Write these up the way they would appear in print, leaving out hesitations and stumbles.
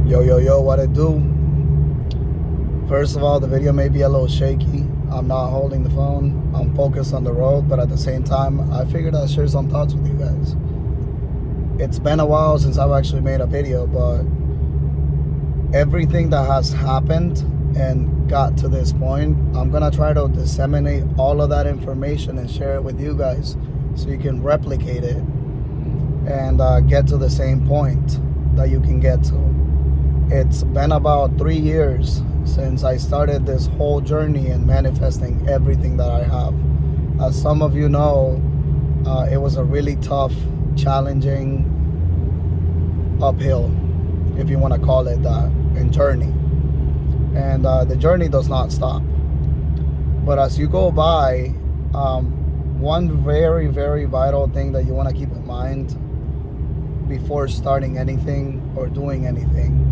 Yo, what it do? First of all, the video may be a little shaky. I'm not holding the phone. I'm focused on the road, but at the same time, I figured I'd share some thoughts with you guys. It's been a while since I've actually made a video, but everything that has happened and got to this point, I'm gonna try to disseminate all of that information and share it with you guys so you can replicate it and get to the same point that you can get to. It's been about 3 years since I started this whole journey in manifesting everything that I have. As some of you know, it was a really tough, challenging, uphill, if you want to call it that, and journey. And the journey does not stop. But as you go by, one very, very vital thing that you want to keep in mind before starting anything or doing anything,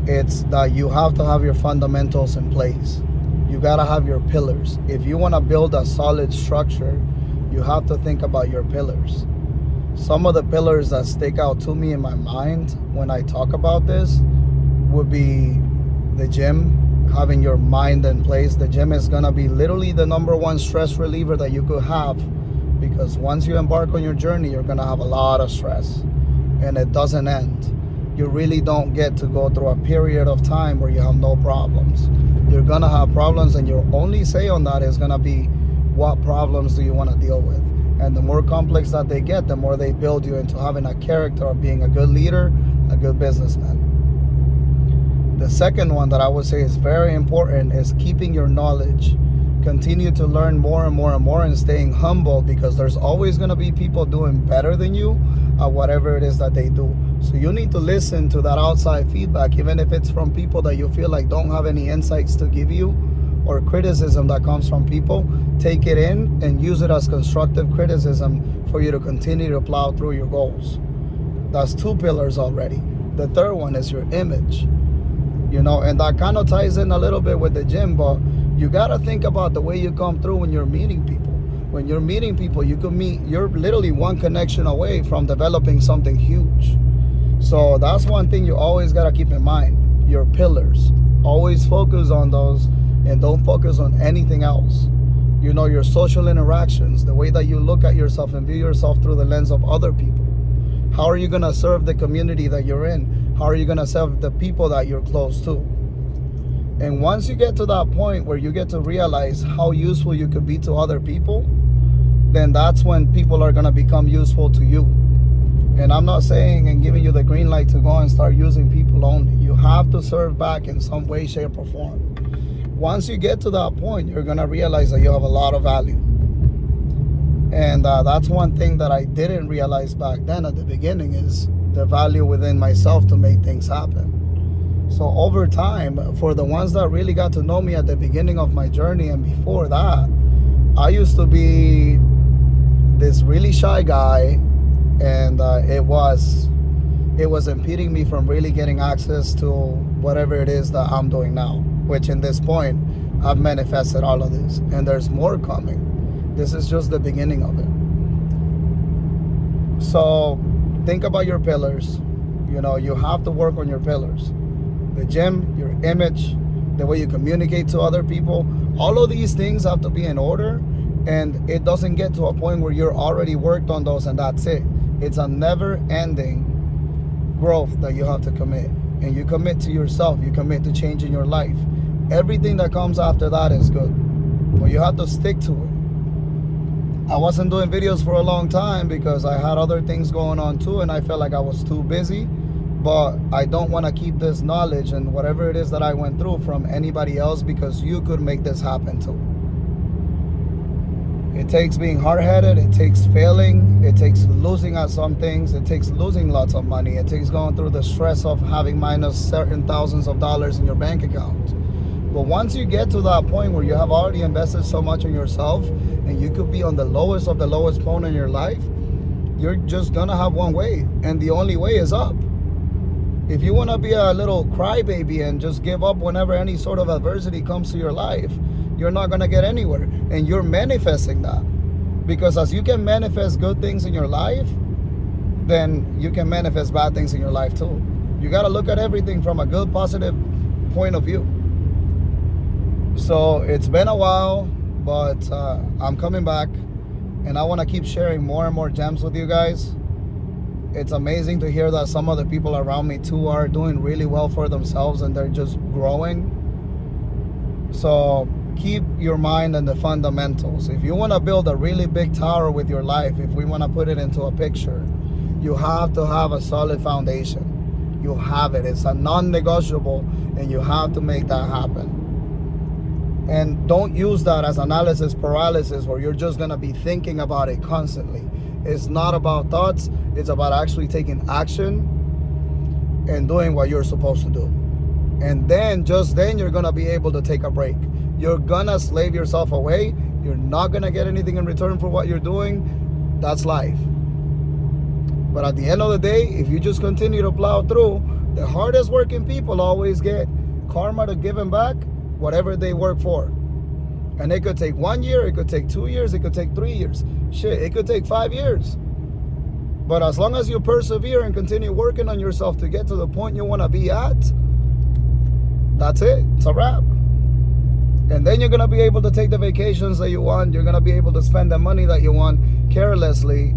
it's that you have to have your fundamentals in place. You gotta have your pillars. If you want to build a solid structure, you have to think about your pillars. Some of the pillars that stick out to me in my mind when I talk about this would be the gym, having your mind in place. The gym is gonna be literally the number one stress reliever that you could have, because once you embark on your journey, you're gonna have a lot of stress and it doesn't end. You really don't get to go through a period of time where you have no problems. You're gonna have problems, and your only say on that is gonna be, what problems do you want to deal with? And the more complex that they get, the more they build you into having a character of being a good leader, a good businessman. The second one that I would say is very important is keeping your knowledge. Continue to learn more and more and more, and staying humble, because there's always going to be people doing better than you at whatever it is that they do. So you need to listen to that outside feedback, even if it's from people that you feel like don't have any insights to give you, or criticism that comes from people. Take it in and use it as constructive criticism for you to continue to plow through your goals. That's 2 pillars already. The third one is your image. And that kind of ties in a little bit with the gym, but you got to think about the way you come through when you're meeting people. When you're meeting people, you're literally one connection away from developing something huge. So that's one thing you always got to keep in mind, your pillars. Always focus on those and don't focus on anything else. Your social interactions, the way that you look at yourself and view yourself through the lens of other people. How are you going to serve the community that you're in? How are you going to serve the people that you're close to? And once you get to that point where you get to realize how useful you could be to other people, then that's when people are going to become useful to you. And I'm not saying and giving you the green light to go and start using people only. You have to serve back in some way, shape, or form. Once you get to that point, you're going to realize that you have a lot of value. And that's one thing that I didn't realize back then at the beginning, is the value within myself to make things happen. So over time, for the ones that really got to know me at the beginning of my journey and before that, I used to be this really shy guy, and it was impeding me from really getting access to whatever it is that I'm doing now, which in this point, I've manifested all of this, and there's more coming. This is just the beginning of it. So think about your pillars. You have to work on your pillars. The gym, your image, the way you communicate to other people, all of these things have to be in order, and it doesn't get to a point where you're already worked on those and that's it. It's a never-ending growth that you have to commit. And you commit to yourself, you commit to changing your life. Everything that comes after that is good, but you have to stick to it. I wasn't doing videos for a long time because I had other things going on too, and I felt like I was too busy. But I don't want to keep this knowledge and whatever it is that I went through from anybody else, because you could make this happen too. It takes being hard-headed, it takes failing, it takes losing at some things, it takes losing lots of money, it takes going through the stress of having minus certain thousands of dollars in your bank account. But once you get to that point where you have already invested so much in yourself, and you could be on the lowest of the lowest point in your life, you're just gonna have one way, and the only way is up. If you want to be a little crybaby and just give up whenever any sort of adversity comes to your life, you're not going to get anywhere. And you're manifesting that. Because as you can manifest good things in your life, then you can manifest bad things in your life too. You got to look at everything from a good, positive point of view. So it's been a while, but I'm coming back, and I want to keep sharing more and more gems with you guys. It's amazing to hear that some of the people around me too are doing really well for themselves, and they're just growing. So keep your mind on the fundamentals. If you want to build a really big tower with your life, if we want to put it into a picture, you have to have a solid foundation. You have it. It's a non-negotiable, and you have to make that happen. And don't use that as analysis paralysis, where you're just going to be thinking about it constantly. It's not about thoughts. It's about actually taking action and doing what you're supposed to do. And then, just then, you're going to be able to take a break. You're going to slave yourself away. You're not going to get anything in return for what you're doing. That's life. But at the end of the day, if you just continue to plow through, the hardest working people always get karma to give them back whatever they work for. And it could take 1 year, it could take 2 years, it could take 3 years. Shit, it could take 5 years. But as long as you persevere and continue working on yourself to get to the point you want to be at, that's it. It's a wrap. And then you're going to be able to take the vacations that you want. You're going to be able to spend the money that you want carelessly.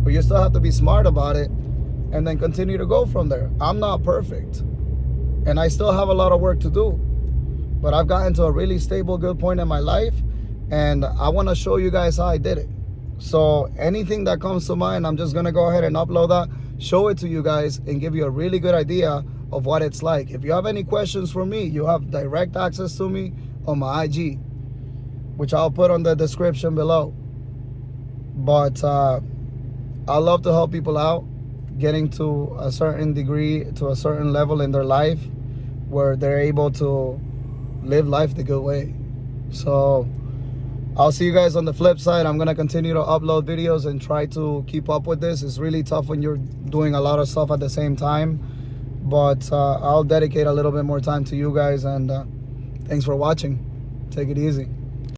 But you still have to be smart about it and then continue to go from there. I'm not perfect, and I still have a lot of work to do. But I've gotten to a really stable, good point in my life, and I want to show you guys how I did it. So anything that comes to mind, I'm just going to go ahead and upload that, show it to you guys, and give you a really good idea of what it's like. If you have any questions for me, you have direct access to me on my IG, which I'll put on the description below. But I love to help people out, getting to a certain degree, to a certain level in their life where they're able to live life the good way. So I'll see you guys on the flip side. I'm going to continue to upload videos and try to keep up with this. It's really tough when you're doing a lot of stuff at the same time. But I'll dedicate a little bit more time to you guys. And thanks for watching. Take it easy.